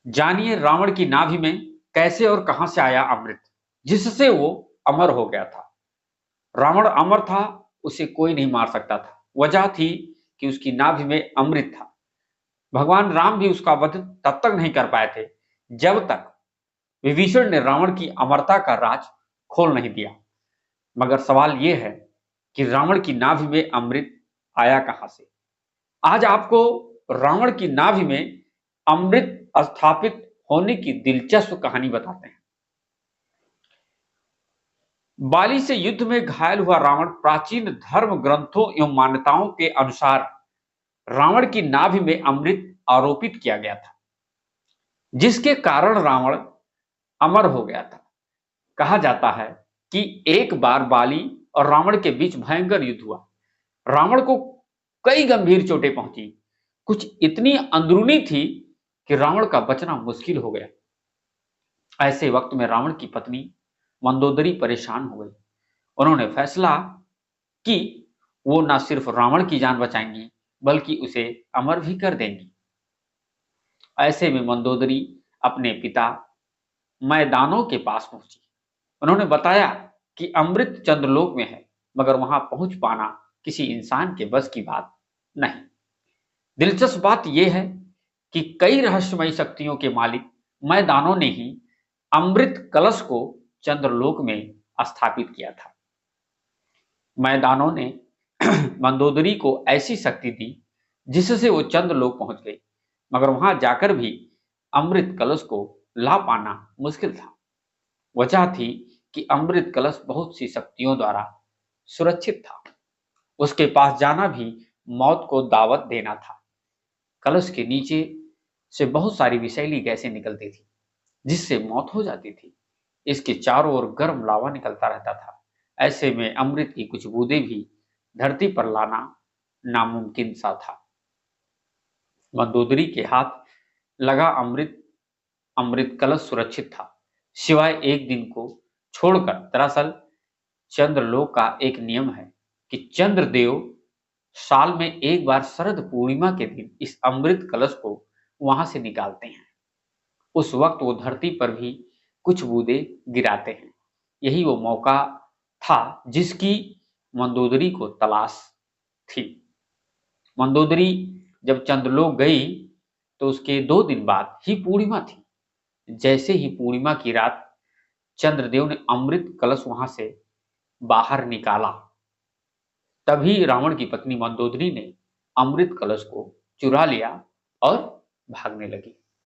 जानिए रावण की नाभि में कैसे और कहां से आया अमृत, जिससे वो अमर हो गया था। रावण अमर था, उसे कोई नहीं मार सकता था। वजह थी कि उसकी नाभि में अमृत था। भगवान राम भी उसका वध तब तक नहीं कर पाए थे जब तक विभीषण ने रावण की अमरता का राज खोल नहीं दिया। मगर सवाल यह है कि रावण की नाभि में अमृत आया कहां से। आज आपको रावण की नाभि में अमृत स्थापित होने की दिलचस्प कहानी बताते हैं। बाली से युद्ध में घायल हुआ रावण प्राचीन धर्म ग्रंथों एवं मान्यताओं के अनुसार रावण की नाभि में अमृत आरोपित किया गया था, जिसके कारण रावण अमर हो गया था। कहा जाता है कि एक बार बाली और रावण के बीच भयंकर युद्ध हुआ। रावण को कई गंभीर चोटें पहुंची, कुछ इतनी अंदरूनी थी कि रावण का बचना मुश्किल हो गया। ऐसे वक्त में रावण की पत्नी मंदोदरी परेशान हो गई। उन्होंने फैसला कि वो न सिर्फ रावण की जान बचाएंगी बल्कि उसे अमर भी कर देंगी। ऐसे में मंदोदरी अपने पिता मैदानों के पास पहुंची। उन्होंने बताया कि अमृत चंद्रलोक में है, मगर वहां पहुंच पाना किसी इंसान के बस की बात नहीं। दिलचस्प बात यह है कि कई रहस्यमयी शक्तियों के मालिक मैदानों ने ही अमृत कलश को चंद्रलोक में स्थापित किया था। मैदानों ने मंदोदरी को ऐसी शक्ति दी जिससे वो चंद्रलोक पहुंच गई, मगर वहां जाकर भी अमृत कलश को ला पाना मुश्किल था। वजह थी कि अमृत कलश बहुत सी शक्तियों द्वारा सुरक्षित था। उसके पास जाना भी मौत को दावत देना था। कलश के नीचे से बहुत सारी विषैली गैसें निकलती थी, जिससे मौत हो जाती थी। इसके चारों ओर गर्म लावा निकलता रहता था। ऐसे में अमृत की कुछ बूंदें भी धरती पर लाना नामुमकिन सा था। मंदोदरी के हाथ लगा अमृत अमृत कलश सुरक्षित था, सिवाय एक दिन को छोड़कर। दरअसल चंद्रलोक का एक नियम है कि चंद्रदेव साल में एक बार शरद पूर्णिमा के दिन इस अमृत कलश को वहां से निकालते हैं। उस वक्त वो धरती पर भी कुछ बूंदे गिराते हैं। यही वो मौका था जिसकी मंदोदरी को तलाश थी। मंदोदरी जब चंद्रलोक गई तो उसके 2 दिन बाद ही पूर्णिमा थी। जैसे ही पूर्णिमा की रात चंद्रदेव ने अमृत कलश वहां से बाहर निकाला, तभी रावण की पत्नी मंदोदरी ने अमृत कलश को चुरा लिया और भागने लगी।